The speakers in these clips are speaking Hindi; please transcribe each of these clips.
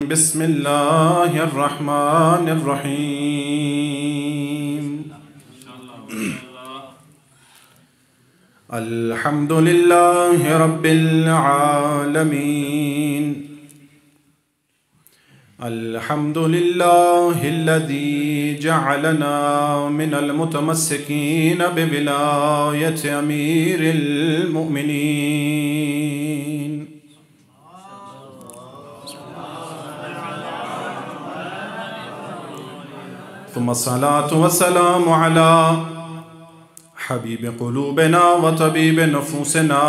बिस्मिल्लाहिर्रहमानिर्रहीम। अल्हम्दुलिल्लाहि रब्बिल आलमीन। अल्हम्दुलिल्लाहिल्लज़ी जअलना मिनल मुतमस्सिकीन बिविलायति अमीरिल मुमिनीन। अस्सलातु वस्सलामु अला हबीब क़ुलूबिना व तबीब नुफूसिना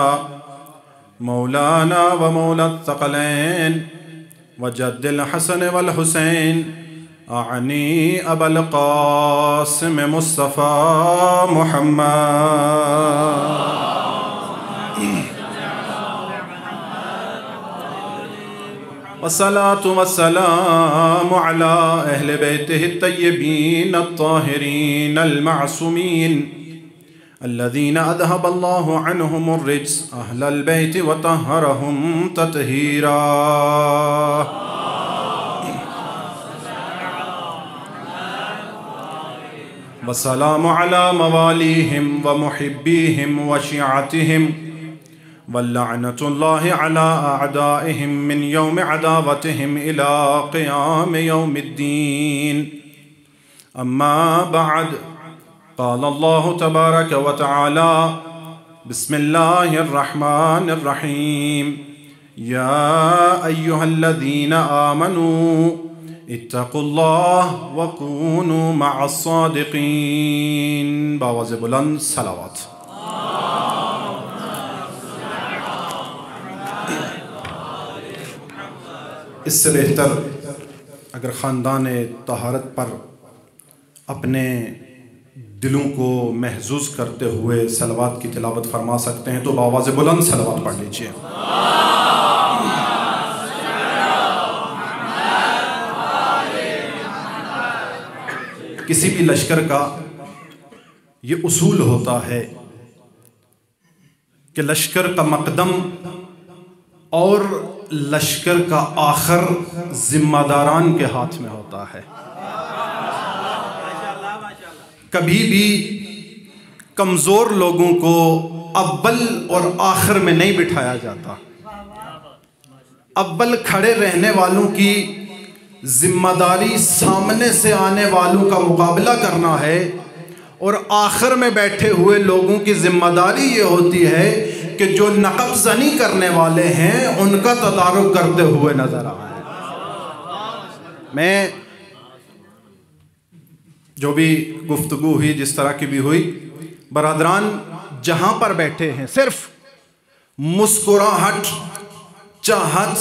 मौलाना व मौला अत्तक़लैन व जद्दिल हसन वल हुसैन आनी अबुल क़ासिम मुस्तफ़ा मुहम्मद। वस्सलातु वस्सलामु अला अहले बैतिहि तय्यबीन अत्ताहिरीन अल-मासूमीन अल्लज़ीना अज़हबल्लाहु अन्हुमुर रिज्स अहलल बैति व तह्हरहुम तत्हीरा। वस्सलामु अला मवालीहिम व मुहिब्बीहिम व शिअतिहिम वल्लअनतुल्लाहि अला अअदाइहिम मिन यौमि अदावतिहिम इला क़ियाम यौमिद्दीन। अम्मा बअद क़ाल अल्लाहु तबारक व तआला बिस्मिल्लाहिर्रहमानिर्रहीम। या अय्युहल्लज़ीना आमनू इत्तक़ुल्लाह व कूनू मअस्सादिक़ीन। बावाज़ बुलंद सलावत। इससे बेहतर अगर ख़ानदान तहारत पर अपने दिलों को महजूज़ करते हुए सलवात की तिलावत फरमा सकते हैं तो बावाज़ बुलंद सलवात पढ़ लीजिए। किसी भी लश्कर का ये उसूल होता है कि लश्कर का मकदम और लश्कर का आखिर जिम्मेदारान के हाथ में होता है। कभी भी कमज़ोर लोगों को अव्वल और आखिर में नहीं बिठाया जाता। अव्वल खड़े रहने वालों की जिम्मेदारी सामने से आने वालों का मुकाबला करना है और आखिर में बैठे हुए लोगों की जिम्मेदारी ये होती है कि जो नक़ब-ज़नी करने वाले हैं उनका तदारुक करते हुए नजर आए। मैं जो भी गुफ्तगू हुई जिस तरह की भी हुई, बरादरान जहाँ पर बैठे हैं सिर्फ मुस्कुराहट, चाहत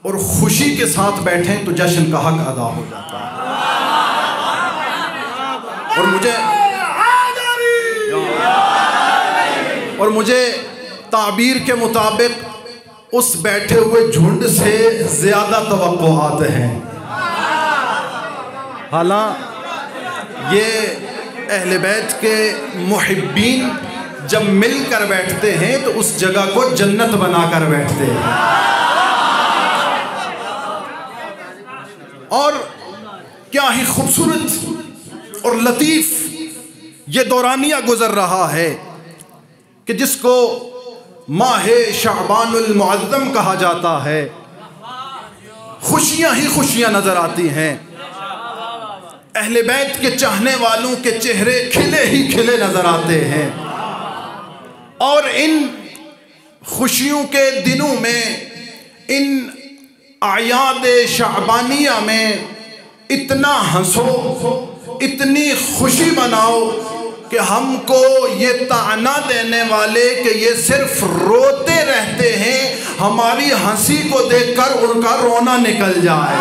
और खुशी के साथ बैठें तो जश्न का हक अदा हो जाता है। और मुझे ताबीर के मुताबिक उस बैठे हुए झुंड से ज्यादा तवक्कुआत हैं। हालांकि ये अहले बैत के मुहिब्बीन जब मिलकर बैठते हैं तो उस जगह को जन्नत बनाकर बैठते हैं। और क्या ही खूबसूरत और लतीफ ये दौरानिया गुजर रहा है कि जिसको माहे शाबानुल मुअज़्ज़म कहा जाता है। खुशियां ही खुशियां नजर आती हैं। अहले बैत के चाहने वालों के चेहरे खिले ही खिले नजर आते हैं। और इन खुशियों के दिनों में, इन आयाद शाबानिया में इतना हंसो, इतनी खुशी मनाओ कि हमको ये ताना देने वाले कि ये सिर्फ रोते रहते हैं, हमारी हंसी को देखकर उनका रोना निकल जाए।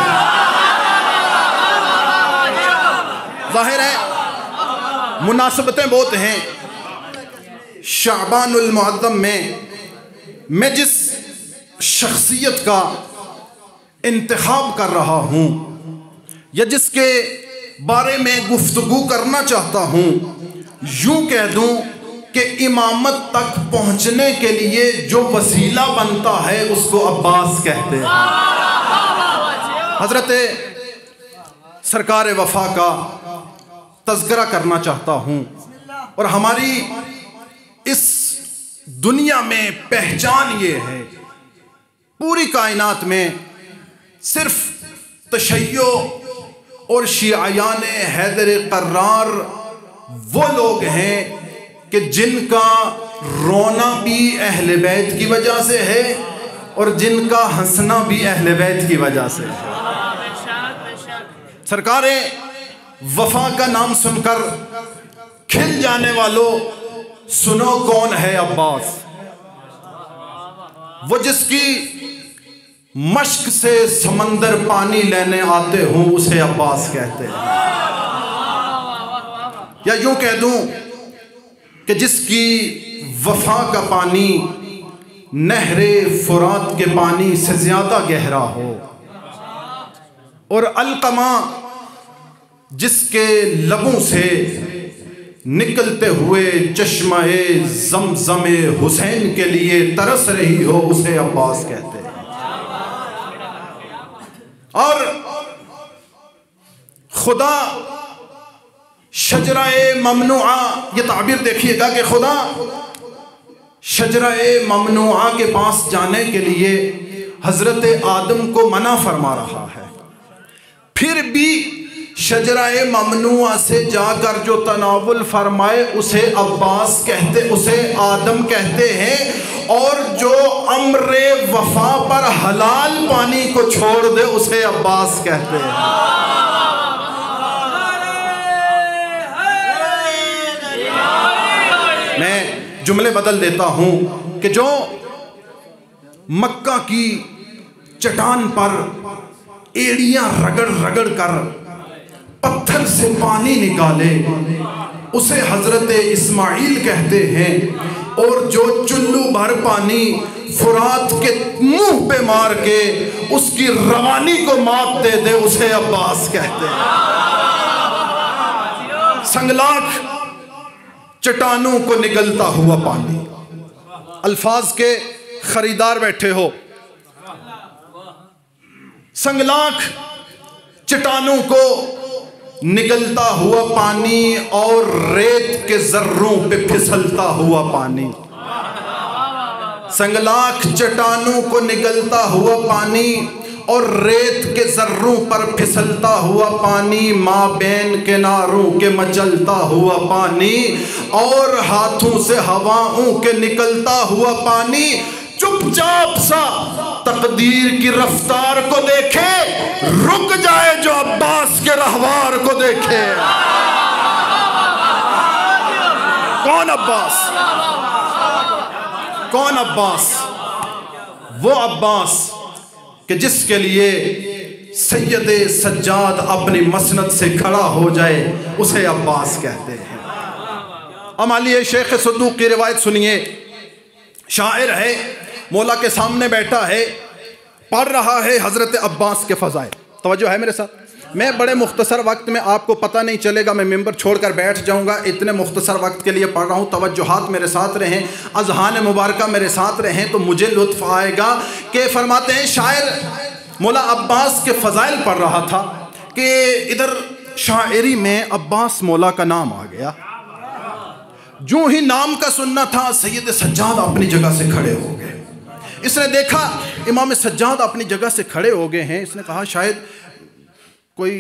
जाहिर है मुनासबतें बहुत हैं। शाबानुल मुअज़्ज़म में मैं जिस शख्सियत का इंतखाब कर रहा हूँ या जिसके बारे में गुफ्तगू करना चाहता हूँ, यूं कह दूं कि इमामत तक पहुंचने के लिए जो वसीला बनता है उसको अब्बास कहते हैं। हज़रत सरकार वफा का तज़किरा करना चाहता हूँ। और हमारी इस दुनिया में पहचान ये है, पूरी कायनात में सिर्फ तशय्यो और शियायान हैदर कर्रार वो लोग हैं कि जिनका रोना भी अहले बैत की वजह से है और जिनका हंसना भी अहले बैत की वजह से है। सरकार वफा का नाम सुनकर खिल जाने वालों, सुनो कौन है अब्बास। वो जिसकी मश्क से समंदर पानी लेने आते हों उसे अब्बास कहते हैं। या यूं कह दूं कि जिसकी वफा का पानी नहरे फुरात के पानी से ज्यादा गहरा हो, और अलकमा जिसके लबों से निकलते हुए चश्मे ज़मज़म हुसैन के लिए तरस रही हो उसे अब्बास कहते हैं। और खुदा शजराए ममनुआ, ये ताबीर देखिएगा कि खुदा शजराए ममनुआ के पास जाने के लिए हजरत आदम को मना फरमा रहा है, फिर भी शजराए ममनुआ से जाकर जो तनावुल फरमाए उसे अब्बास कहते, उसे आदम कहते हैं। और जो अम्रे वफा पर हलाल पानी को छोड़ दे उसे अब्बास कहते हैं। मैं जुमले बदल देता हूं कि जो मक्का की चट्टान पर एड़ियां रगड़ रगड़ कर पत्थर से पानी निकाले उसे हजरत इस्माइल कहते हैं। और जो चुल्लू भर पानी फुरात के मुंह पे मार के उसकी रवानी को माप दे दे उसे अब्बास कहते हैं। संगलाख चट्टानों को निगलता हुआ पानी, अल्फाज के खरीदार बैठे हो। संगलाख चट्टानों को निगलता हुआ पानी और रेत के जर्रों पे फिसलता हुआ पानी, संगलाख चट्टानों को निगलता हुआ पानी और रेत के जर्रों पर फिसलता हुआ पानी, माबैन किनारों के मचलता हुआ पानी और हाथों से हवाओं के निकलता हुआ पानी, चुपचाप सा तकदीर की रफ्तार को देखे, रुक जाए जो अब्बास के रहवार को देखे। कौन अब्बास? कौन अब्बास? वो अब्बास कि जिसके लिए सैयद सज्जाद अपनी मसनद से खड़ा हो जाए उसे अब्बास कहते हैं। अमालिए शेख सद्दूक की रिवायत सुनिए। शायर है, मौला के सामने बैठा है, पढ़ रहा है हज़रत अब्बास के फ़ज़ाइल। तवज्जो है मेरे साथ। मैं बड़े मुख्तसर वक्त में, आपको पता नहीं चलेगा, मैं मिंबर छोड़कर बैठ जाऊंगा, इतने मुख्तसर वक्त के लिए पढ़ रहा हूँ। तवज्जुहात मेरे साथ रहें, अज़हान मुबारका मेरे साथ रहें तो मुझे लुत्फ़ आएगा। कि फरमाते हैं शायर मौला अब्बास के फ़ज़ाइल पढ़ रहा था कि इधर शायरी में अब्बास मौला का नाम आ गया। जो ही नाम का सुनना था सैयद सज्जाद अपनी जगह से खड़े हो गए। इसने देखा इमाम सज्जाद अपनी जगह से खड़े हो गए हैं। इसने कहा शायद कोई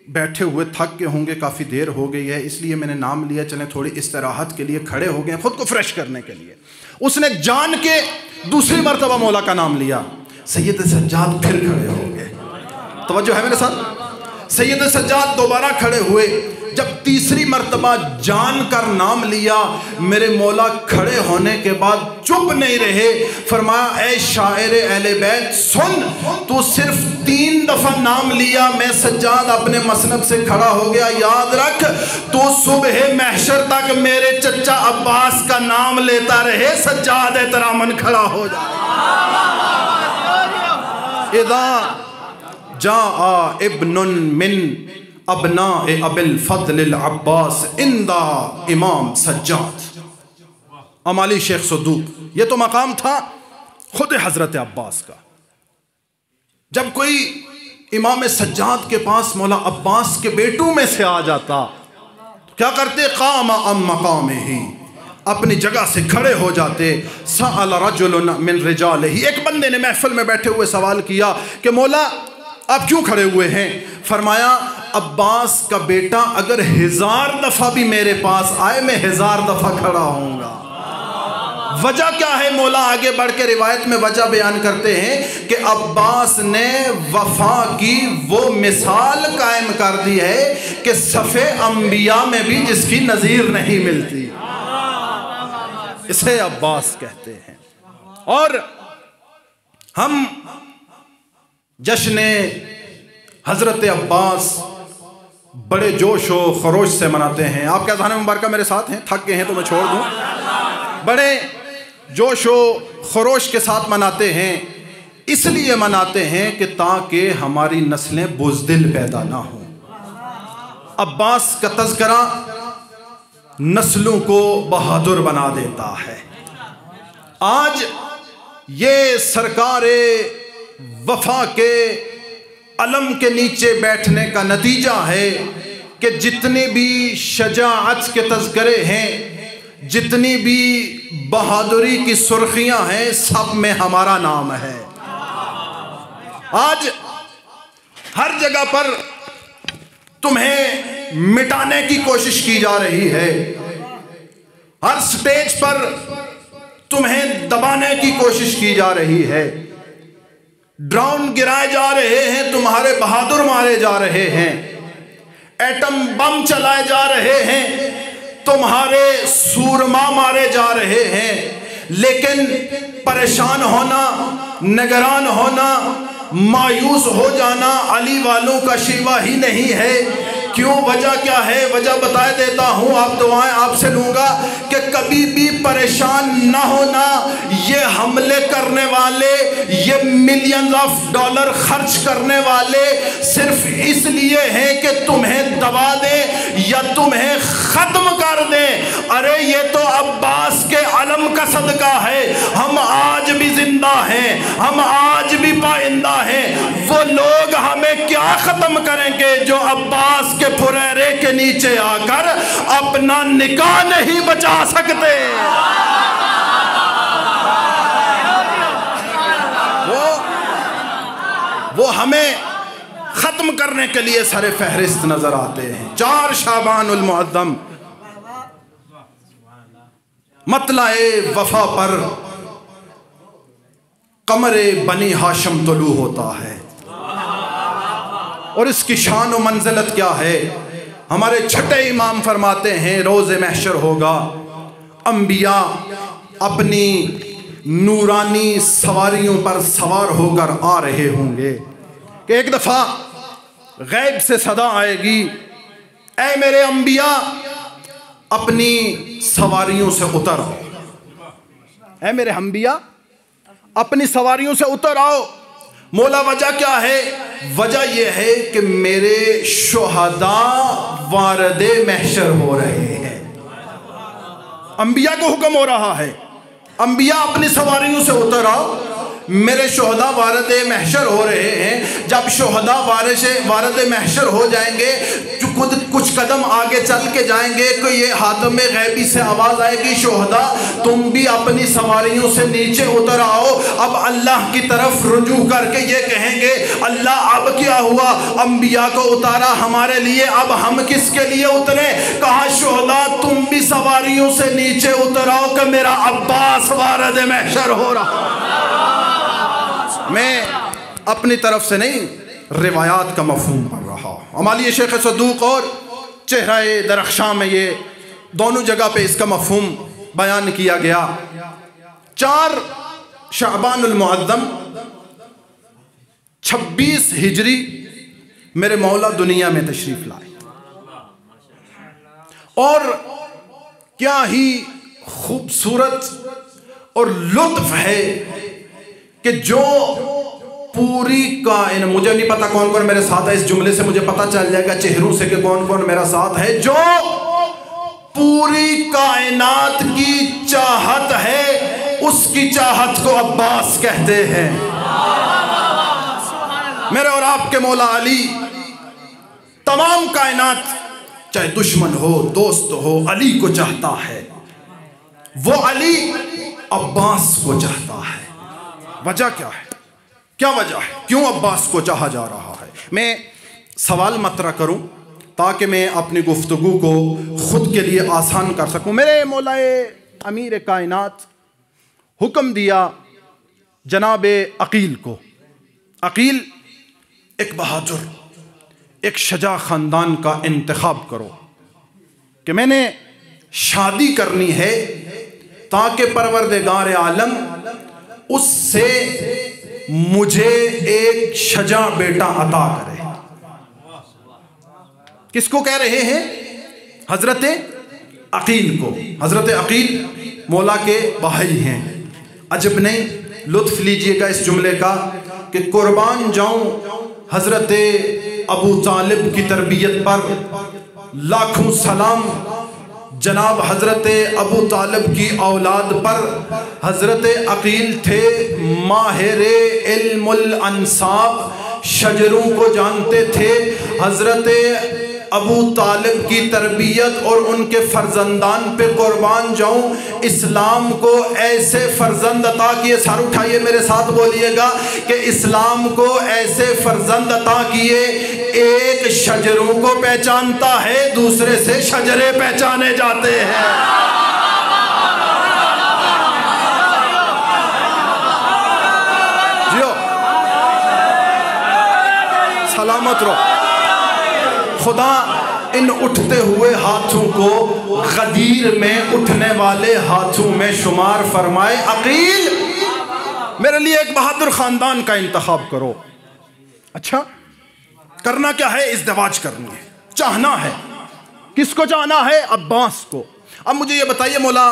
बैठे हुए थक के होंगे, काफ़ी देर हो गई है, इसलिए मैंने नाम लिया, चलें थोड़ी इस्तराहत के लिए खड़े हो गए, ख़ुद को फ्रेश करने के लिए। उसने जान के दूसरी मरतबा मौला का नाम लिया, सैयद सज्जाद फिर खड़े हो गए। तवज्जो है मेरे साथ। सैयद सज्जाद दोबारा खड़े हुए। जब तीसरी मरतबा जान कर नाम लिया, मेरे मौला खड़े होने के बाद चुप नहीं रहे। फरमाया ए शायर अहले बैत सुन, तू सिर्फ 3 दफा नाम लिया, मैं सज्जाद अपने मसनद से खड़ा हो गया। याद रख, तू सुबह महशर तक मेरे चचा अब्बास का नाम लेता रहे, सज्जाद एहतरामन खड़ा हो जाए। इदा जा इब्नुन मिन अबना अबिल फद्ल अब्बास इंदा इमाम सज्जाद। अमाली शेख सद्दूक, ये तो मकाम था खुद हजरत अब्बास का। जब कोई इमाम सज्जाद के पास मौला अब्बास के बेटों में से आ जाता, क्या करते? क़ाम अम मक़ामिही, अपनी जगह से खड़े हो जाते। सअल रजुलन मिन रिजालिही, एक बंदे ने महफिल में बैठे हुए सवाल किया कि मौला आप क्यों खड़े हुए हैं? फरमाया अब्बास का बेटा अगर 1000 दफ़ा भी मेरे पास आए मैं 1000 दफ़ा खड़ा होऊंगा। वजह क्या है? मौला आगे बढ़ के रिवायत में वजह बयान करते हैं कि अब्बास ने वफा की वो मिसाल कायम कर दी है कि सफ़े अंबिया में भी जिसकी नज़ीर नहीं मिलती, इसे अब्बास कहते हैं। और हम जश्न हज़रत अब्बास बड़े जोश व खरोश से मनाते हैं। आप क्या ज़हन मुबारक मेरे साथ हैं? थक गए हैं तो मैं छोड़ दूँ। बड़े जोश व खरोश के साथ मनाते हैं, इसलिए मनाते हैं कि ताकि हमारी नस्लें बुज़दिल पैदा ना हो। अब्बास का तज़किरा नस्लों को बहादुर बना देता है। आज ये सरकारे वफा के अलम के नीचे बैठने का नतीजा है कि जितने भी शजाअत के तज़किरे हैं, जितनी भी बहादुरी की सुर्खियां हैं, सब में हमारा नाम है। आज हर जगह पर तुम्हें मिटाने की कोशिश की जा रही है, हर स्टेज पर तुम्हें दबाने की कोशिश की जा रही है, ड्रोन गिराए जा रहे हैं, तुम्हारे बहादुर मारे जा रहे हैं, एटम बम चलाए जा रहे हैं, तुम्हारे सूरमा मारे जा रहे हैं। लेकिन परेशान होना, निगरान होना, मायूस हो जाना अली वालों का शिवा ही नहीं है। क्यों? वजह क्या है? वजह बता देता हूँ, आप दुआएं आपसे लूँगा कि कभी भी परेशान ना होना। ये हमले करने वाले, ये मिलियंस ऑफ डॉलर खर्च करने वाले सिर्फ इसलिए हैं कि तुम्हें दबा दें या तुम्हें ख़त्म कर दें। अरे ये तो अब्बास के अलम का सदका है, हम आज भी जिंदा हैं, हम आज भी पाइंदा हैं। वो लोग हमें क्या ख़त्म करेंगे जो अब्बास के फुरेरे के नीचे आकर अपना निकाह नहीं बचा सकते। वो हमें खत्म करने के लिए सरे फहरिस्त नजर आते हैं। 4 शाबानुल मुअज़्ज़म मतलाए वफा पर कमरे बनी हाशम तुलू होता है, और इसकी शान व मंजिलत क्या है? हमारे छठे इमाम फरमाते हैं रोज़े महशर होगा, अंबिया अपनी नूरानी सवारियों पर सवार होकर आ रहे होंगे कि एक दफ़ा गैब से सदा आएगी, ऐ मेरे अंबिया अपनी सवारियों से उतर आओ। ऐ मेरे अंबिया अपनी सवारियों से उतर आओ। मौला वजह क्या है? वजह यह है कि मेरे शुहदा वारदे महशर हो रहे हैं। अंबिया को हुक्म हो रहा है, अंबिया अपनी सवारियों से उतर आओ, मेरे शुहदा वारदे महशर हो रहे हैं। जब शुहदा वारदे महशर हो जाएंगे, जो खुद कुछ कदम आगे चल के जाएंगे तो ये हाथों में गैबी से आवाज़ आएगी, शुहदा तुम भी अपनी सवारियों से नीचे उतर आओ। अब अल्लाह की तरफ रुजू करके ये कहेंगे, अल्लाह अब क्या हुआ? अंबिया को उतारा हमारे लिए, अब हम किसके लिए उतरे? कहा शुहदा तुम भी सवारियों से नीचे उतर आओ कि मेरा अब्बास वारद महशर हो रहा। मैं अपनी तरफ से नहीं, रिवायात का मफहूम पढ़ रहा। हमारी शेख सदूक और चेहरा दरख्शां में ये दोनों जगह पे इसका मफहूम बयान किया गया। 4 शाबानुल मुअज़्ज़म 26 हिजरी मेरे मौला दुनिया में तशरीफ लाए, और क्या ही खूबसूरत और लुत्फ है कि जो पूरी कायनात, मुझे नहीं पता कौन कौन मेरे साथ है, इस जुमले से मुझे पता चल जाएगा चेहरों से कि कौन कौन मेरा साथ है। जो पूरी कायनात की चाहत है, उसकी चाहत को अब्बास कहते हैं। मेरे और आपके मौला अली तमाम कायनात चाहे दुश्मन हो दोस्त हो अली को चाहता है। वो अली अब्बास को चाहता है। वजह क्या है? क्या वजह है क्यों अब्बास को चाहा जा रहा है? मैं सवाल मतरा करूं ताकि मैं अपनी गुफ्तगू को खुद के लिए आसान कर सकूं। मेरे मौलाए अमीर कायनात हुक्म दिया जनाब अकील को। अकील एक बहादुर एक शजा ख़ानदान का इंतखाब करो कि मैंने शादी करनी है ताकि परवरदिगार आलम उससे मुझे एक शजा बेटा अता करे। किसको कह रहे हैं? हजरत अकील को। हजरत अकील मौला के भाई हैं। अजब नहीं, लुत्फ लीजिएगा इस जुमले का कि कुर्बान जाऊं हजरत अबू तालिब की तरबियत पर, लाखों सलाम जनाब हजरत अबू तालिब की औलाद पर। हजरत अकील थे माहिर इल्मुल अंसाब, शजरों को जानते थे। हजरत अबू तालिब की तरबियत और उनके फर्जंदान पे कुर्बान जाऊं। इस्लाम को ऐसे फर्जंद अता किए, सर उठाइए मेरे साथ बोलिएगा कि इस्लाम को ऐसे फर्जंद अता किए, एक शजरों को पहचानता है दूसरे से शजरे पहचाने जाते हैं। जियो सलामत रहो। खुदा इन उठते हुए हाथों को गदीर में उठने वाले हाथों में शुमार फरमाए। अकील मेरे लिए एक बहादुर खानदान का इंतखाब करो। अच्छा करना क्या है? इज़्दिवाज करनी है, चाहना है। किसको चाहना है? अब्बास को। अब मुझे ये बताइए मौला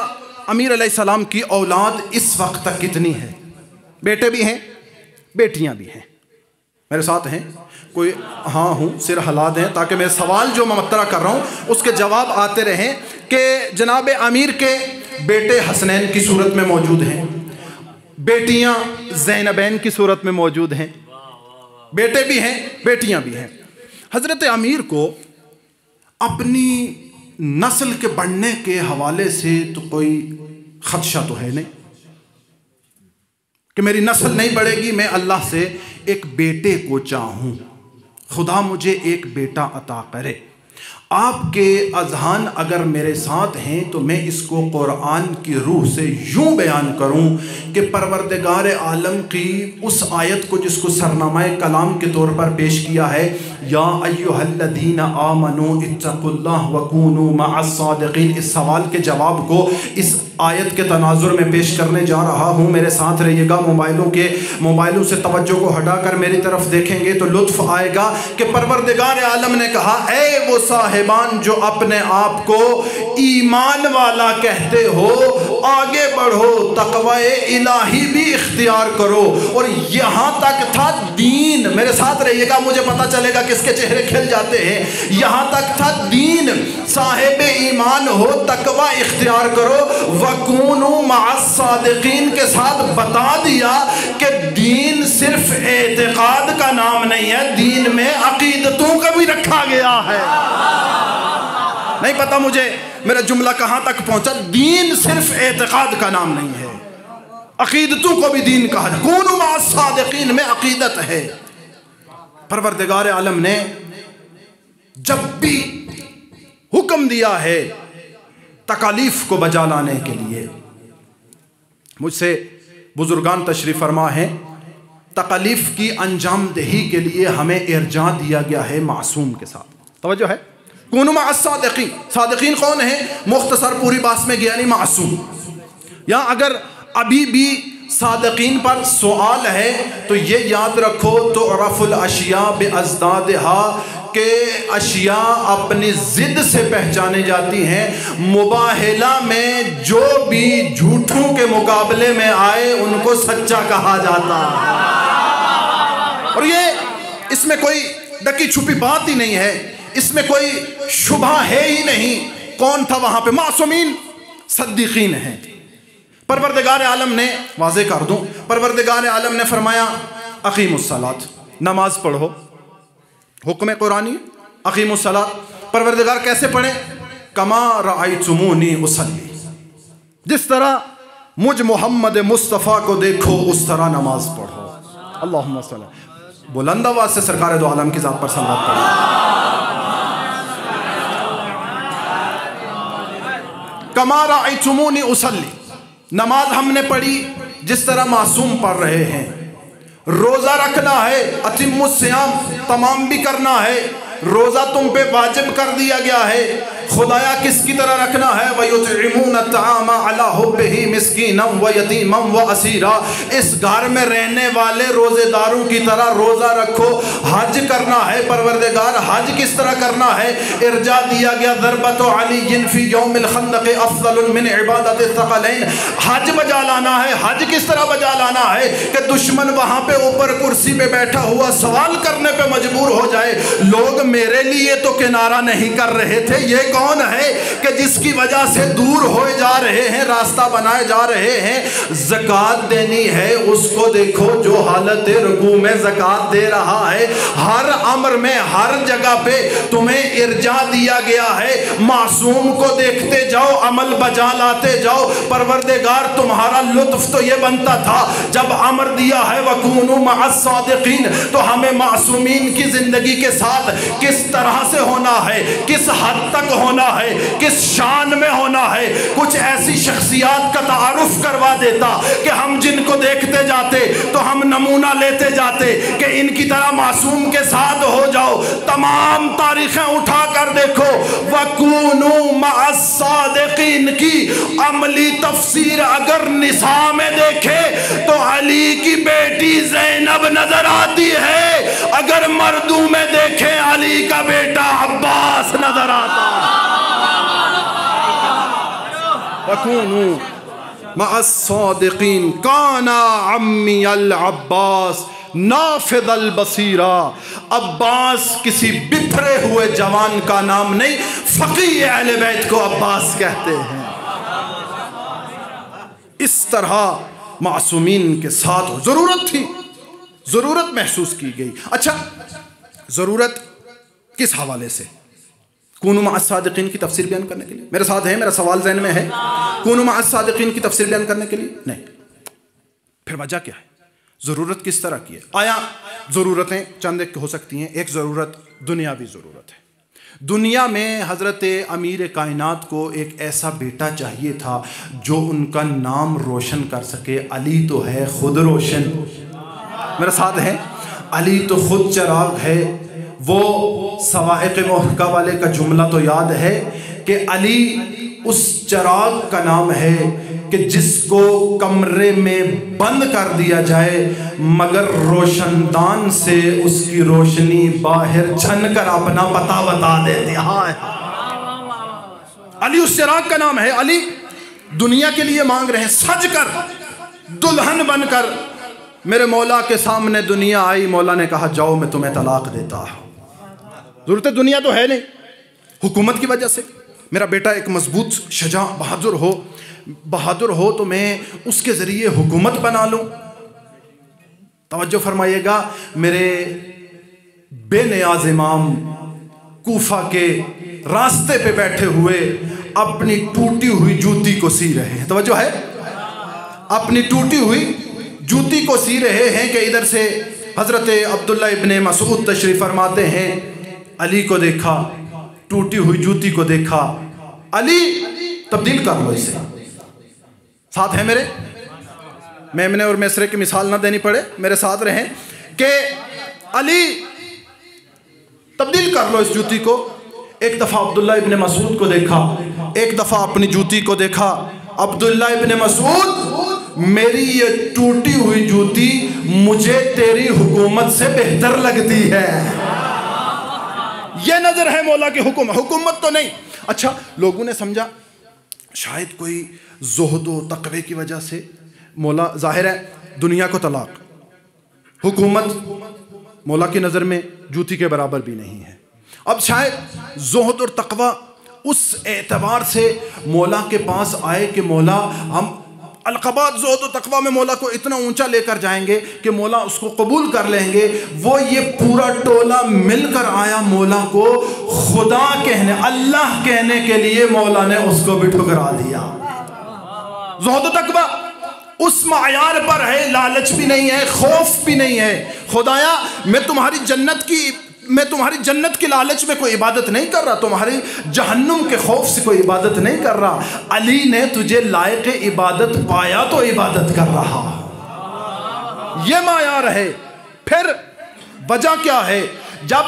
अमीर अलैहिस्सलाम की औलाद इस वक्त तक कितनी है? बेटे भी हैं बेटियां भी हैं। मेरे साथ हैं कोई? हाँ हूँ, सिर हिला दें ताकि मेरे सवाल जो मैं मतरा कर रहा हूँ उसके जवाब आते रहें। कि जनाब अमीर के बेटे हसनैन की सूरत में मौजूद हैं, बेटियाँ ज़ैनबैन की सूरत में मौजूद हैं। बेटे भी हैं बेटियाँ भी हैं। हज़रत अमीर को अपनी नस्ल के बढ़ने के हवाले से तो कोई ख़दशा तो है नहीं कि मेरी नस्ल नहीं बढ़ेगी। मैं अल्लाह से एक बेटे को चाहूँ, खुदा मुझे एक बेटा अता करे। आपके अज़हान अगर मेरे साथ हैं तो मैं इसको कुरान की रूह से यूं बयान करूं कि परवरदिगार आलम की उस आयत को जिसको सरनामाए कलाम के तौर पर पेश किया है, या अय्युहल्लज़ीना आमनू इत्तक़ुल्लाह वकूनू मअस्सादिक़ीन, इस सवाल के जवाब को इस आयत के तनाजुर में पेश करने जा रहा हूँ। मेरे साथ रहिएगा। मोबाइलों से तवज्जो को हटाकर मेरी तरफ देखेंगे तो लुत्फ़ आएगा कि परवरदिगार आलम ने कहा, ऐ वो साहिबान जो अपने आप को ईमान वाला कहते हो, आगे बढ़ो, तक़वाए इलाही भी इख्तियार करो। और यहाँ तक था दीन, मेरे साथ रहिएगा मुझे पता चलेगा किसके चेहरे खिल जाते हैं। यहाँ तक था दीन, साहिब ईमान हो, तक़वा इख्तियार करो, वकूनू मअस्सादिक़ीन के साथ बता दिया कि दीन सिर्फ एतिक़ाद का नाम नहीं है, दीन में अक़ीदतों का भी रखा गया है। नहीं पता मुझे मेरा जुमला कहाँ तक पहुँचा। दीन सिर्फ एतिक़ाद का नाम नहीं है, अक़ीदतों को भी दीन कहा जाए। कूनू मअस्सादिक़ीन में अक़ीदत है। परवरदिगार आलम ने जब भी हुक्म दिया है तकालीफ को बजा लाने के लिए, मुझसे बुजुर्गान तशरीफ़ फरमा है, तकालीफ की अंजाम दही के लिए हमें इरजा दिया गया है मासूम के साथ। तवज्जो है। कूनू मअस्सादिक़ीन, सादिक़ीन कौन है? मुख्तसर पूरी बात में गया नहीं, मासूम। या अगर अभी भी सादिक़ीन पर सवाल है तो ये याद रखो तो रफ़ुल अशिया बिअज़दादिहा के अशिया अपनी ज़िद से पहचानी जाती हैं। मुबाहिला में जो भी झूठों के मुकाबले में आए उनको सच्चा कहा जाता है। और ये इसमें कोई ढकी छुपी बात ही नहीं है, इसमें कोई शुबहा है ही नहीं। कौन था वहाँ पे? मासूमीन सद्दीक़ीन हैं। परवरदिगार आलम ने वाज़े कर दूं, परवरदिगार आलम ने फरमाया अक़ीमुस्सलात, नमाज पढ़ो, हुक्म कुरानी, अकीमुस्सलात। परवरदिगार कैसे पढ़े? कमा रअयतुमूनी उसल्ली, जिस तरह मुझ मोहम्मद मुस्तफ़ा को देखो उस तरह नमाज पढ़ो। अल्लाहुम्मा सल्ली, बुलंद आवाज से सरकार दो आलम की ज़ात पर सल्लल्लाहु अलैहि वसल्लम। कमा रअयतुमूनी उसल्ली, नमाज हमने पढ़ी जिस तरह मासूम पढ़ रहे हैं। रोज़ा रखना है, अतिम्मुस सियाम, तमाम भी करना है। रोज़ा तुम पे वाजिब कर दिया गया है। खुदाया किसकी तरह रखना है? वयुतइमून अत्ताअम अला हुब्बिही मिस्कीनम व यतीमम व असीरा। इस घर में रहने वाले रोज़ेदारों की तरह रोज़ा रखो। हज करना है, परवरदिगार हज किस तरह करना है? इरजा दिया गया, ज़रबतु अलीय्यिन फी यौमिल खंदक़ अफ़ज़लु मिन इबादति थक़लैन। हज बजा लाना है। हज किस तरह बजा लाना है कि दुश्मन वहाँ पे ऊपर कुर्सी पे बैठा हुआ सवाल करने पे मजबूर हो जाए, लोग मेरे लिए तो किनारा नहीं कर रहे थे, ये कौन है कि जिसकी वजह से दूर हो जा रहे हैं, रास्ता बनाए जा रहे हैं। ज़कात देनी है, उसको देखो जो हालत रुकू में ज़कात दे रहा है। हर अमर में, हर जगह पे तुम्हें इर्जा दिया गया है। मासूम को देखते जाओ, अमल बजा लाते जाओ। परवरदिगार तुम्हारा लुत्फ तो ये बनता था जब अमर दिया है वकूनू मअस सादिकीन, तो हमें मासूमीन की जिंदगी के साथ किस तरह से होना है, किस हद तक होना है, किस शान में होना है। कुछ ऐसी शख्सियात का तारुफ करवा देता कि हम जिनको देखते जाते तो हम नमूना लेते जाते कि इनकी तरह मासूम के साथ हो जाओ। तमाम तारीखें उठा कर देखो, वकूनू मअस सादिकीन की अमली तफसीर अगर निसा में देखे तो अली की बेटी ज़ैनब नजर आती है, अगर मर्दू में देखे अली का बेटा अब्बास नजर आता। वकूनू मअस सादिकीन काना अम्मी अल अब्बास नाफिदल बसीरा। अब्बास किसी बिखरे हुए जवान का नाम नहीं, फकीह अहले बैत को अब्बास कहते हैं। इस तरह मासूमीन के साथ जरूरत थी, जरूरत महसूस की गई। अच्छा, जरूरत किस हवाले से? कूनू मअस सादिकीन की तफसीर बयान करने के लिए? मेरे साथ है, मेरा सवाल ज़हन में है। कूनू मअस सादिकीन की तफसीर बयान करने के लिए नहीं। फिर वजह क्या है? ज़रूरत किस तरह की है? आया ज़रूरतें चंद एक हो सकती हैं। एक ज़रूरत दुनियावी ज़रूरत है। दुनिया में हज़रत अमीर कायनात को एक ऐसा बेटा चाहिए था जो उनका नाम रोशन कर सके। अली तो है खुद रोशन, मेरे साथ है। अली तो खुद चिराग है। वो सवाइक़ मुहक्का वाले का जुमला तो याद है कि अली उस चिराग का नाम है कि जिसको कमरे में बंद कर दिया जाए मगर रोशनदान से उसकी रोशनी बाहर छन कर अपना पता बता देती है। अली उस चिराग का नाम है। अली दुनिया के लिए मांग रहे हैं, सज कर दुल्हन बनकर मेरे मौला के सामने दुनिया आई। मौला ने कहा जाओ मैं तुम्हें तलाक देता हूँ। ज़रूरत दुनिया तो है नहीं, हुकूमत की वजह से मेरा बेटा एक मजबूत शजा बहादुर हो तो मैं उसके ज़रिए हुकूमत बना लूँ। तवज्जो फरमाइएगा, मेरे बेनियाज इमाम कूफा के रास्ते पे बैठे हुए अपनी टूटी हुई जूती को सी रहे हैं। तवज्जो है, अपनी टूटी हुई जूती को सी रहे हैं कि इधर से हज़रत अब्दुल्ला इब्ने मसूद तशरीफ़ फरमाते हैं। अली को देखा, टूटी हुई जूती को देखा, अली तब्दील कर लो इसे। साथ है मेरे, मेमने और मैसरे की मिसाल ना देनी पड़े, मेरे साथ रहें कि अली तब्दील कर लो इस जूती को। एक दफ़ा अब्दुल्ला इब्ने मसूद को देखा, एक दफ़ा अपनी जूती को देखा। अब्दुल्ला इब्ने मसूद, मेरी ये टूटी हुई जूती मुझे तेरी हुकूमत से बेहतर लगती है। ये नजर है मौला की हुकूमत तो नहीं। अच्छा, लोगों ने समझा शायद कोई ज़ुहद तक़वे की वजह से मौला, जाहिर है दुनिया को तलाक, हुकूमत मौला की नज़र में जूती के बराबर भी नहीं है। अब शायद ज़ुहद और तक़वा उस एतबार से मौला के पास आए कि मौला हम अलक़बात ज़ुहद व तक़वा में मौला को इतना ऊंचा लेकर जाएंगे कि मौला उसको कबूल कर लेंगे। वो ये पूरा टोला मिलकर आया मौला को खुदा कहने, अल्लाह कहने के लिए मौला ने उसको भी ठुकरा दिया। ज़ुहद व तक़वा उस मायार पर है, लालच भी नहीं है, खौफ भी नहीं है। खुदाया मैं तुम्हारी जन्नत की लालच में कोई इबादत नहीं कर रहा, तुम्हारी जहन्नुम के खौफ से कोई इबादत नहीं कर रहा। अली ने तुझे लायक इबादत पाया तो इबादत कर रहा, ये मायार है। फिर वजह क्या है? जब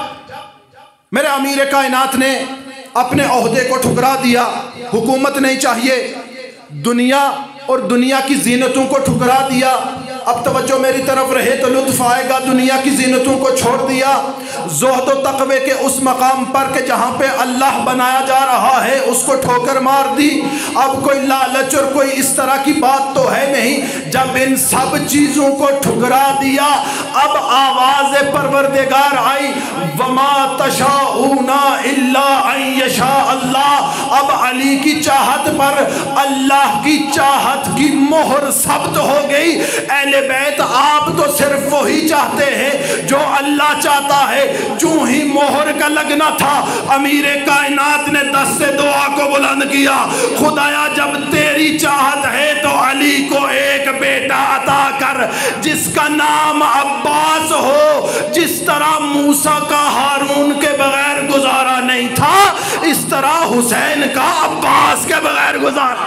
मेरे अमीर कायनात ने अपने ओहदे को ठुकरा दिया, हुकूमत नहीं चाहिए, दुनिया और दुनिया की जीनतों को ठुकरा दिया, अब तवज्जो मेरी तरफ रहे तो लुत्फ आएगा, दुनिया की जीनतों को छोड़ दिया, ज़ुहद व तक़वे के उस मकाम पर के जहाँ पे अल्लाह बनाया जा रहा है उसको ठोकर मार दी। अब कोई लालच और कोई इस तरह की बात तो है नहीं। जब इन सब चीज़ों को ठुकरा दिया, अब आवाज़ परवरदिगार आई, वमा तशाऊना इल्ला अन यशा अल्लाह। अब अली की चाहत पर अल्लाह की चाहत की मोहर सब्त हो गई। अहले बैत आप तो सिर्फ वही चाहते हैं जो अल्लाह चाहता है। जो ही मोहर का लगना था, अमीर कायनात ने दस्ते दुआ को बुलंद किया, खुदाया जब तेरी चाहत है तो अली को एक बेटा अता कर जिसका नाम अब्बास हो। जिस तरह मूसा का हारून के बगैर गुजारा नहीं था, इस तरह हुसैन का अब्बास के बगैर गुजारा।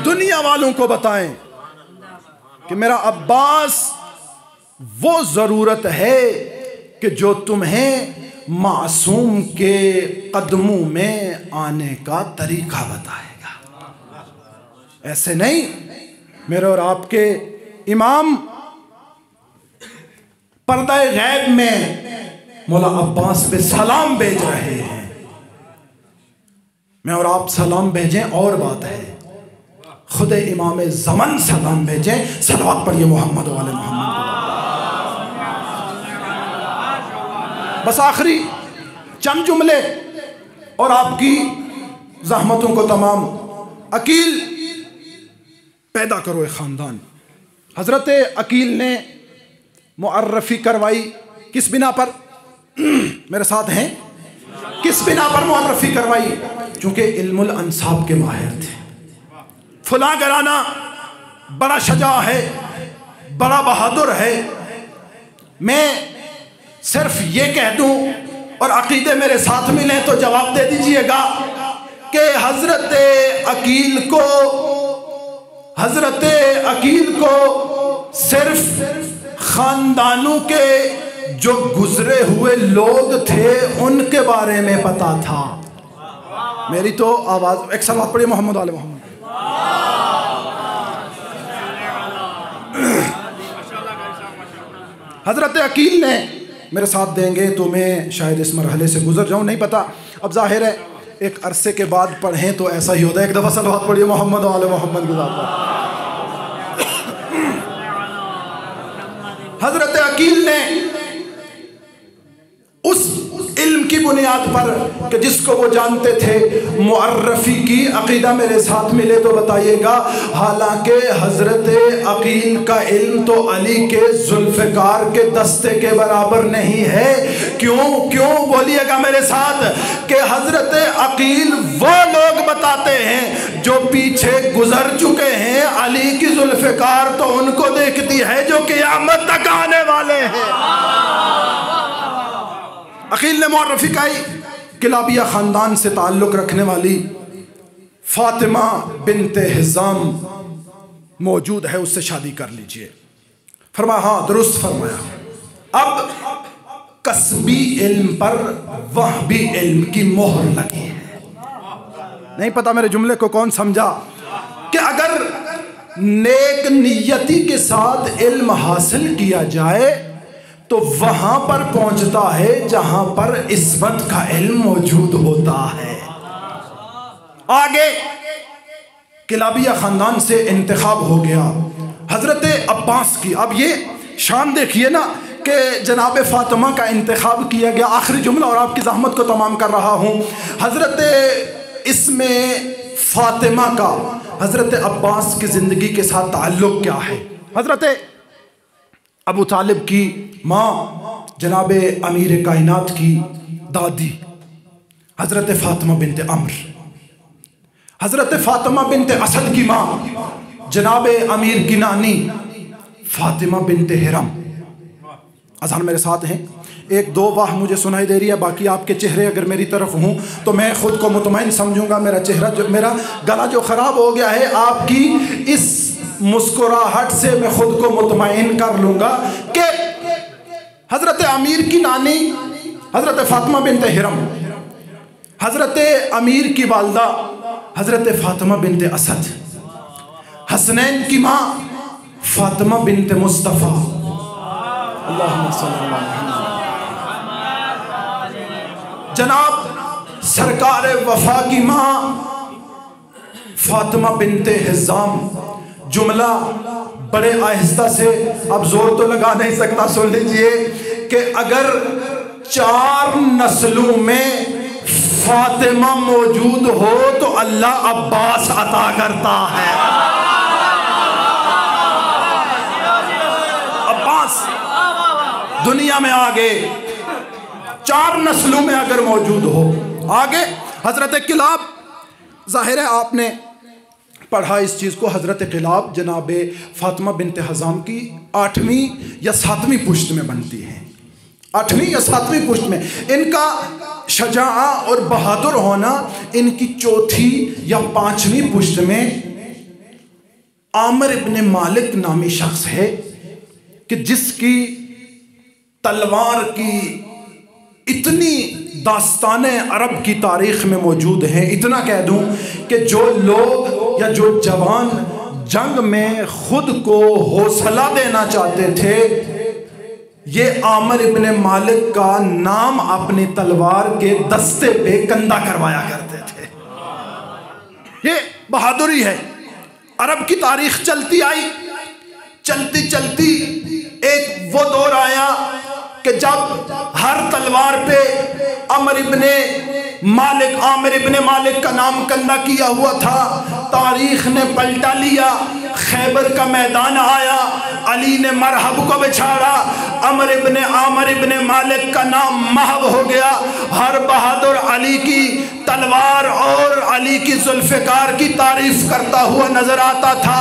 दुनिया वालों को बताएं कि मेरा अब्बास वो ज़रूरत है कि जो तुम्हें मासूम के कदमों में आने का तरीका बताएगा। ऐसे नहीं, मेरे और आपके इमाम पर्दा गैब में मौला अब्बास पे सलाम भेज रहे हैं। मैं और आप सलाम भेजें और बात है, खुद इमाम ज़मान सलाम भेजें। सलावत पढ़िए मोहम्मद वाले मोहम्मद। बस आखिरी चंद जुमले और आपकी ज़हमतों को तमाम। अकील पैदा करो एक ख़ानदान। हज़रत अकील ने मुअर्रफ़ी करवाई किस बिना पर? मेरे साथ हैं? किस बिना पर मुअर्रफ़ी करवाई? चूँकि इल्मुल अंसाब के माहिर थे। फुला घराना बड़ा शजा है, बड़ा बहादुर है। मैं सिर्फ ये कह दूं और अकीदे मेरे साथ मिले तो जवाब दे दीजिएगा कि हज़रत अकील को सिर्फ ख़ानदानों के जो गुजरे हुए लोग थे उनके बारे में पता था। मेरी तो आवाज़ एक सलावत पढ़िए मोहम्मद वाले मोहम्मद। हज़रत अकील ने मेरे साथ देंगे तो मैं शायद इस मरहले से गुजर जाऊं, नहीं पता। अब जाहिर है एक अरसे के बाद पढ़ें तो ऐसा ही होता है। एक दफ़ा सलावत पढ़िए मोहम्मद वाले मोहम्मद गुज़ार। हज़रत अकील ने उस इल्म की बुनियाद पर कि जिसको वो जानते थे, मुअर्रफ़ी की अक़ीदा मेरे साथ मिले तो बताइएगा। हालांकि हज़रत अकील का इल्म तो अली के जुल्फ़िकार के दस्ते के बराबर नहीं है। क्यों बोलिएगा मेरे साथ कि हज़रत अकील वो लोग बताते हैं जो पीछे गुजर चुके हैं। अली की जुल्फ़िकार तो उनको देखती है जो क़यामत तक आने वाले हैं। अकील ने मुअर्रफ़ी काई किलाबिया ख़ानदान से ताल्लुक़ रखने वाली फ़ातिमा बिन्ते हिज़ाम मौजूद है, उससे शादी कर लीजिए। फरमाया हाँ दुरुस्त फरमाया। अब कसबी इल्म पर वहबी इल्म की मोहर लगी है। नहीं पता मेरे जुमले को कौन समझा कि अगर नेक नियति के साथ इल्म हासिल किया जाए तो वहां पर पहुंचता है जहां पर इस्मत का इल्म मौजूद होता है। आगे किलाबिया ख़ानदान से इंतखाब हो गया हज़रत अब्बास की। अब ये शान देखिए ना कि जनाब फ़ातिमा का इंतखाब किया गया। आखिरी जुमला और आपकी ज़हमत को तमाम कर रहा हूँ। हज़रत इसमें फातिमा का हज़रत अब्बास की ज़िंदगी के साथ ताल्लुक़ क्या है। हज़रत अबू तालिब की माँ जनाब अमीर कायनात की दादी हज़रत फ़ातिमा बिनते अम्र, हज़रत फ़ातिमा बिनते असद की माँ जनाब अमीर की नानी फ़ातिमा बिनते हिरम। अज़ान मेरे साथ हैं, एक दो वाह मुझे सुनाई दे रही है, बाकी आपके चेहरे अगर मेरी तरफ हों तो मैं ख़ुद को मुतमईन समझूंगा। मेरा चेहरा जो, मेरा गला जो ख़राब हो गया है, आपकी इस मुस्कुराहट से मैं ख़ुद को मुतमईन कर लूँगा कि हज़रत अमीर की नानी हज़रत फ़ातिमा बिनते हिरम, हज़रत अमीर की वालदा हज़रत फ़ातिमा बिनते असद, हसनैन की माँ फ़ातिमा बिनते मुस्तफ़ा, अल्लाहुम्मा सल्ली अला मुहम्मद, जनाब सरकार वफा की माँ फ़ातिमा बिनते हिज़ाम। जुमला बड़े आहिस्ता से, अब जोर तो लगा नहीं सकता, सुन लीजिए कि अगर 4 नस्लों में फातिमा मौजूद हो तो अल्लाह अब्बास अता करता है। अब्बास दुनिया में आगे 4 नस्लों में अगर मौजूद हो, आगे हजरत किलाब, जाहिर है आपने पढ़ा इस चीज़ को, हजरत किलाब जनाब फातिमा बिनते हज़ाम की 8वीं या 7वीं पुश्त में बनती है, 8वीं या 7वीं पुश्त में। इनका शजाआ और बहादुर होना इनकी 4थी या 5वीं पुश्त में। आमिर इब्ने मालिक नामी शख्स है कि जिसकी तलवार की इतनी दास्ताने अरब की तारीख़ में मौजूद हैं। इतना कह दूं कि जो लोग या जो जवान जंग में ख़ुद को हौसला देना चाहते थे, ये आमिर इब्ने मालिक का नाम अपनी तलवार के दस्ते पे कंधा करवाया करते थे। ये बहादुरी है। अरब की तारीख चलती आई, चलती चलती एक वो दौर आया कि जब हर तलवार पे आमिर इब्ने मालिक का नाम कंधा किया हुआ था। तारीख ने पलटा लिया, खैबर का मैदान आया, अली ने मरहब को बिछाड़ा, आमिर इब्ने मालिक का नाम महब हो गया। हर बहादुर अली की तलवार और अली की जुल्फ़िकार की तारीफ करता हुआ नजर आता था।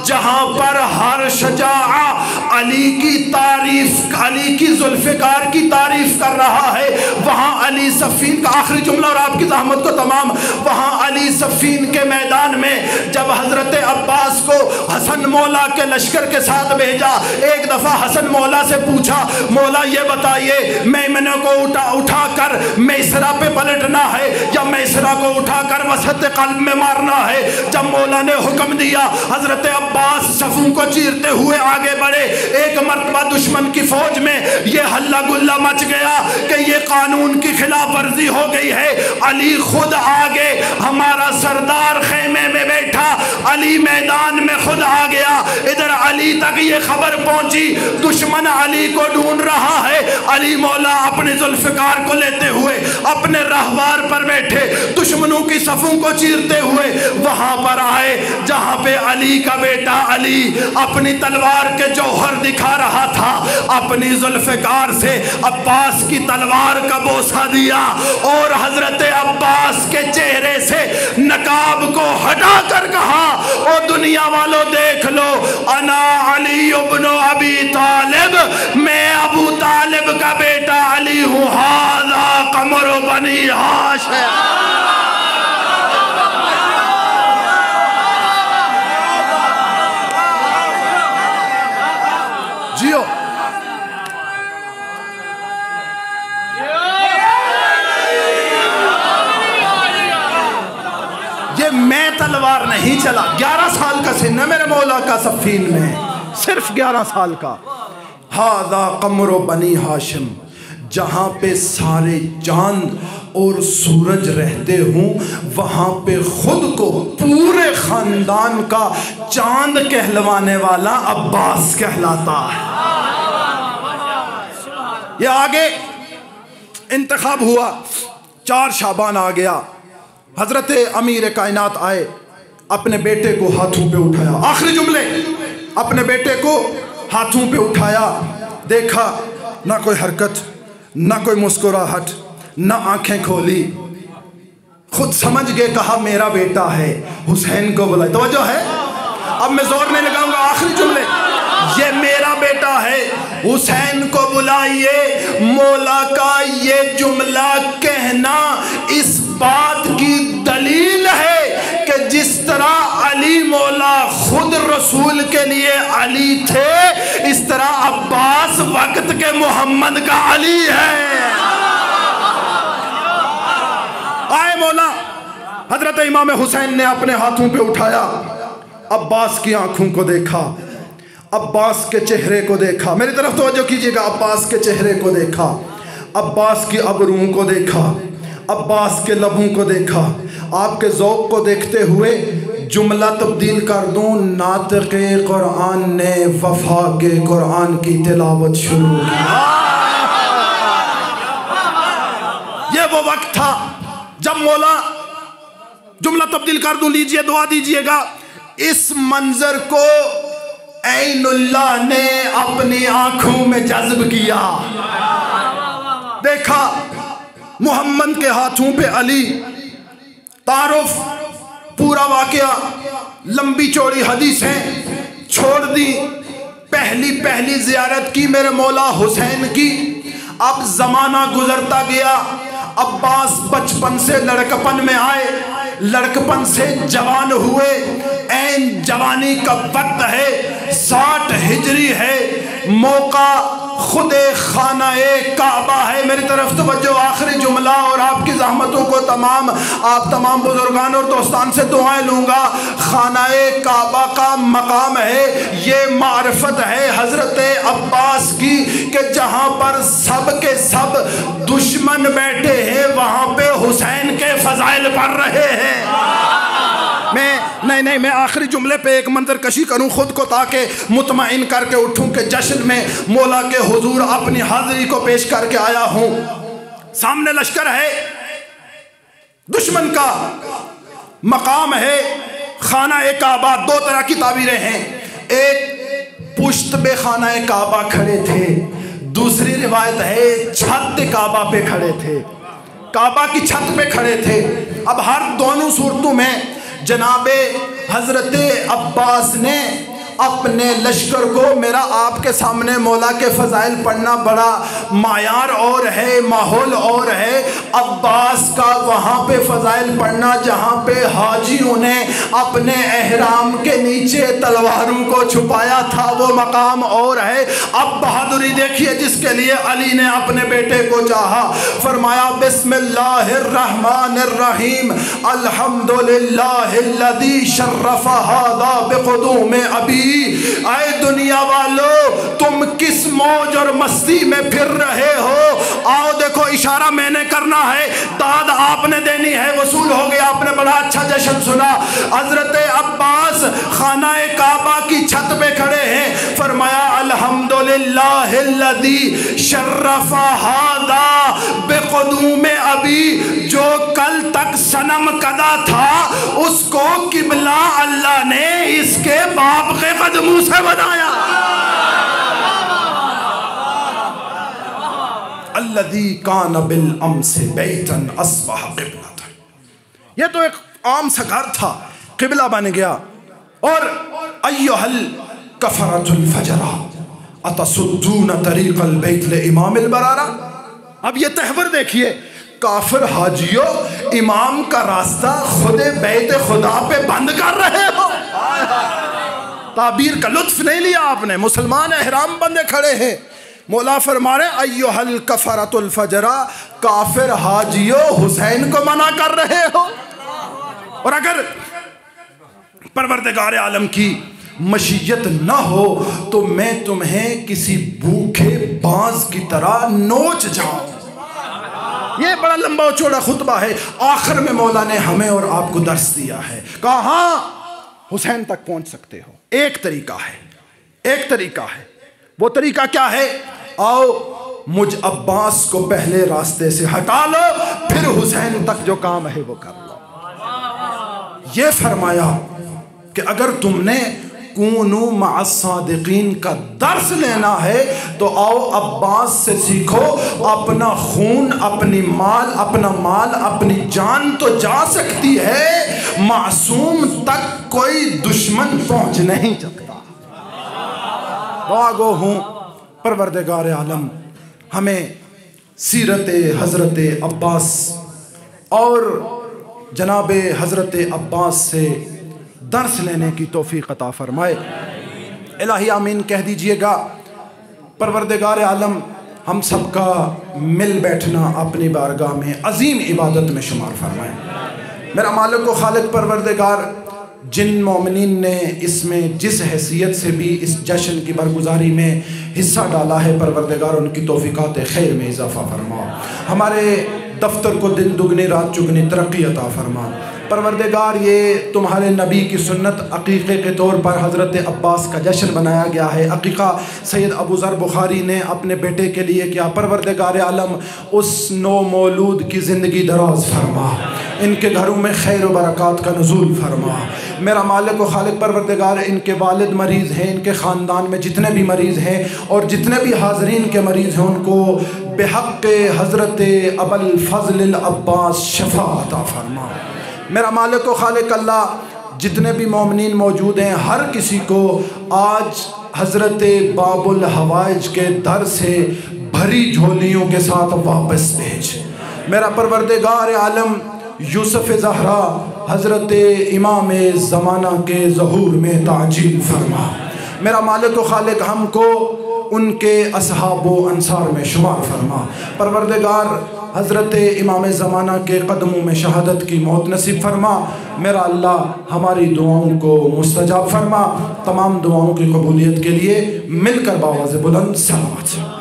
जहां पर हर शजाआ अली की तारीफ, अली की जुल्फ़िकार की तारीफ कर रहा है, वहां अली सफ़ीन का आखिरी जुमला और आपकी ज़हमत को तमाम, वहां अली सफ़ीन के मैदान में जब हजरत अब्बास को हसन मौला के लश्कर के साथ भेजा, एक दफा हसन मौला से पूछा, मौला ये बताइए मैमने को उठा कर मैसरा पे पलटना है या मैसरा को उठाकर वसत कल्ब में मारना है। जब मौला ने हुक्म दिया, हजरत अब्बास सफों को चीरते हुए आगे बढ़े। एक मर्तबा दुश्मन की फौज में ये हल्ला गुल्ला मच गया कि ये कानून की खिलाफ वर्जी हो गई है। अली खुद आगे, हमारा सरदार खेमे में बैठा, अली मैदान में खुद आ गया। इधर अली तक ये खबर पहुंची, दुश्मन अली को ढूंढ रहा है। अली मौला अपने जुल्फ़िकार को लेते हुए अपने रहवार पर बैठे, दुश्मनों की सफों को चीरते हुए वहां पर आए जहां पे अली का बेटा अली अपनी तलवार के जौहर दिखा रहा था। अपनी जुल्फ़िकार से अब्बास की तलवार का बोसा दिया और हजरत अब्बास के चेहरे से नकाब को हटा कर कहा, ओ दुनिया वालों देख लो, अना अली इब्न अबी तालिब, मैं अबू तालिब का बेटा अली हूँ। हाज़ा कमर बनी हाशिम। जियो ये मैं तलवार नहीं चला, 11 साल का सिन है मेरे मौला का सफ़ीन में, सिर्फ 11 साल का। हाज़ा कमर बनी हाशिम, जहाँ पे सारे चांद और सूरज रहते हों वहाँ पे खुद को पूरे ख़ानदान का चांद कहलवाने वाला अब्बास कहलाता है। ये आगे इंतखाब हुआ, 4 शाबान आ गया, हजरत अमीर कायनात आए, अपने बेटे को हाथों पे उठाया, आखिरी जुमले, अपने बेटे को हाथों पे उठाया, देखा ना कोई हरकत, ना कोई मुस्कुराहट, ना आंखें खोली, खुद समझ गए, कहा मेरा बेटा है, हुसैन को बुलाए। तवज्जो है, अब मैं जोर नहीं लगाऊंगा, आखिरी जुमले, ये मेरा बेटा है, हुसैन को बुलाइए। मौला का ये जुमला कहना इस बात की दलील है कि जिस तरह अली मौला खुद रसूल के लिए अली थे, इस तरह अब्बास वक्त के मोहम्मद का अली है। आए मौला, हजरत इमाम हुसैन ने अपने हाथों पे उठाया, अब्बास की आंखों को देखा, अब्बास के चेहरे को देखा, मेरी तरफ तवज्जो कीजिएगा, अब्बास के चेहरे को देखा, अब्बास की अबरूओं को देखा, अब्बास के लबों को देखा। आपके ज़ौक़ को देखते हुए जुमला तब्दील कर दूँ, नातिक़े कुरान ने वफा के कुरान की तिलावत शुरू की। ये वो वक्त था जब मौला, जुमला तब्दील कर दूँ, लीजिए दुआ दीजिएगा, इस मंजर को ऐनुल्लाह ने अपनी आंखों में जज्ब किया। देखा मोहम्मद के हाथों पे अली, तारुफ, पूरा वाकया, लंबी चौड़ी हदीसें छोड़ दी, पहली पहली जियारत की मेरे मौला हुसैन की। अब जमाना गुजरता गया, अब्बास बचपन से लड़कपन में आए, लड़कपन से जवान हुए, ऐन जवानी का वक्त है, 60 हिजरी है, मौका खुदे खाना-ए काबा है। मेरी तरफ तवज्जो, आखिरी जुमला, और आपकी ज़हमतों को आप तमाम बुजुर्गान और दोस्तान से दुआएं लूँगा। खाना-ए काबा का मकाम है, ये मारिफत है हज़रत अब्बास की कि जहाँ पर सब के सब दुश्मन बैठे हैं, वहाँ पे हुसैन के फ़ज़ाइल पढ़ रहे हैं। मैं आखिरी जुमले पे एक मंजर कशी करूं खुद को, ताकि मुतमईन करके उठूं कि जश्न में मौला के हुजूर अपनी हाजिरी को पेश करके आया हूं। सामने लश्कर है, दुश्मन का मकाम है, खाना-ए काबा। दो तरह की ताबीरें हैं, एक पुश्त बे खाना-ए काबा खड़े थे, दूसरी रिवायत है छत काबा पे खड़े थे, काबा की छत पे खड़े थे। अब हर दोनों सूरतों में जनाबे हजरत अब्बास ने अपने लश्कर को, मेरा आपके सामने मौला के फ़ज़ाइल पढ़ना बड़ा मायार और है, माहौल और है। अब्बास का वहाँ पे फ़ज़ाइल पढ़ना जहाँ पे हाजियों ने अपने एहराम के नीचे तलवारों को छुपाया था, वो मकाम और है। अब बहादुरी देखिए जिसके लिए अली ने अपने बेटे को चाहा, फरमाया बिस्मिल्लाहिर्रहमानिर्रहीम अल्हम्दुलिल्लाहिल्लज़ी शर्रफ़ हाज़ा बिक़ुदूम अबी। आए दुनिया वालों, तुम किस मौज और मस्ती में फिर रहे हो? आओ देखो, इशारा मैंने करना है, दाद आपने देनी है, वसूल हो गया, आपने बड़ा अच्छा जश्न सुना। हजरत अब्बास खाना-ए काबा की छत पे खड़े हैं, फरमाया अल्हम्दुलिल्लाहिल्लज़ी शर्रफ़ हाज़ा बिक़ुदूम अबी। जो कल तक सनम कदा था, उसको किबला अल्लाह ने इसके बाप के कदमों से बनाया। अल्लज़ी कान बिल अम्स बैतन अस्बह क़िबलतन। ये तो एक आम सा घर था, किबला बन गया। और अय्युहल कफरतुल फजरा अतसुद्दून तरीक़ल बैत ले इमामिल बरारा। अब ये तहवर देखिए, काफिर हाजियों, इमाम का रास्ता खुदे बैत खुदा पे बंद कर रहे हो। ताबीर का लुत्फ नहीं लिया आपने, मुसलमान एहराम बंदे खड़े हैं। मौला फरमा रहे अय्युहल कफरतुल फजरा, काफिर हाजियों हुसैन को मना कर रहे हो। और अगर परवरदिगार आलम की मशीयत ना हो तो मैं तुम्हें किसी भूखे बांस की तरह नोच जाऊं। ये बड़ा लंबा और चौड़ा खुतबा है। आखिर में मौला ने हमें और आपको दर्स दिया है, कहा हाँ हुसैन तक पहुंच सकते हो। एक तरीका है, एक तरीका है। वो तरीका क्या है? आओ मुझ अब्बास को पहले रास्ते से हटा लो, फिर हुसैन तक जो काम है वो कर लो। ये फरमाया कि अगर तुमने कूनू मअस्सादिकीन का दर्स लेना है तो आओ अब्बास से सीखो। अपना खून, अपनी माल, अपना माल, अपनी जान तो जा सकती है, मासूम तक कोई दुश्मन पहुंच नहीं सकता। दुआ गो हूँ परवरदिगार आलम हमें सीरत हज़रत अब्बास और जनाब हज़रत अब्बास से दर्स लेने की तौफीक अता फरमाए। इलाही आमीन कह दीजिएगा। परवरदिगार आलम हम सबका मिल बैठना अपनी बारगाह में अजीम इबादत में शुमार फरमाए। मेरा मालिक व खालिक परवरदिगार जिन मोमिनीन ने इसमें जिस हैसियत से भी इस जश्न की बरगुजारी में हिस्सा डाला है, परवरदिगार उनकी तौफीकात खैर में इजाफ़ा फरमा। हमारे दफ्तर को दिन दुगनी रात चुगनी तरक्की अता फरमा। परवरदिगार ये तुम्हारे नबी की सुन्नत अक़ीक़े के तौर पर हज़रत अब्बास का जश्न बनाया गया है। अक़ीक़ा सैयद अबू ज़र बुखारी ने अपने बेटे के लिए किया। परवरदिगार आलम उस नो मौलूद की ज़िंदगी दराज फरमा, इनके घरों में खैर व बरक़ात का नुज़ूल फरमा। मेरा मालिक व खालिक परवरदिगार इनके वालिद मरीज़ हैं, इनके ख़ानदान में जितने भी मरीज़ हैं और जितने भी हाज़रीन के मरीज़ हैं उनको बेहक़ हज़रत अबुल फ़ज़ल अब्बास शफ़ा अता फरमा। मेरा मालिक व खालिक अल्लाह जितने भी मोमिनीन मौजूद हैं हर किसी को आज हज़रत बाबुल हवाइज के दर से भरी झोलियों के साथ वापस भेज। मेरा परवरदिगार आलम यूसुफ़ ज़हरा हज़रत इमाम ज़माना के ज़हूर में ताजील फरमा। मेरा मालिक व खालिक हमको उनके असहाब व अंसार में शुमार फरमा। परवरदिगार हज़रत इमाम ज़माना के कदमों में शहादत की मौत नसीब फरमा। मेरा अल्लाह हमारी दुआओं को मुस्तजाब फरमा। तमाम दुआओं की कबूलियत के लिए मिलकर बावाज़ बुलंद सलावत।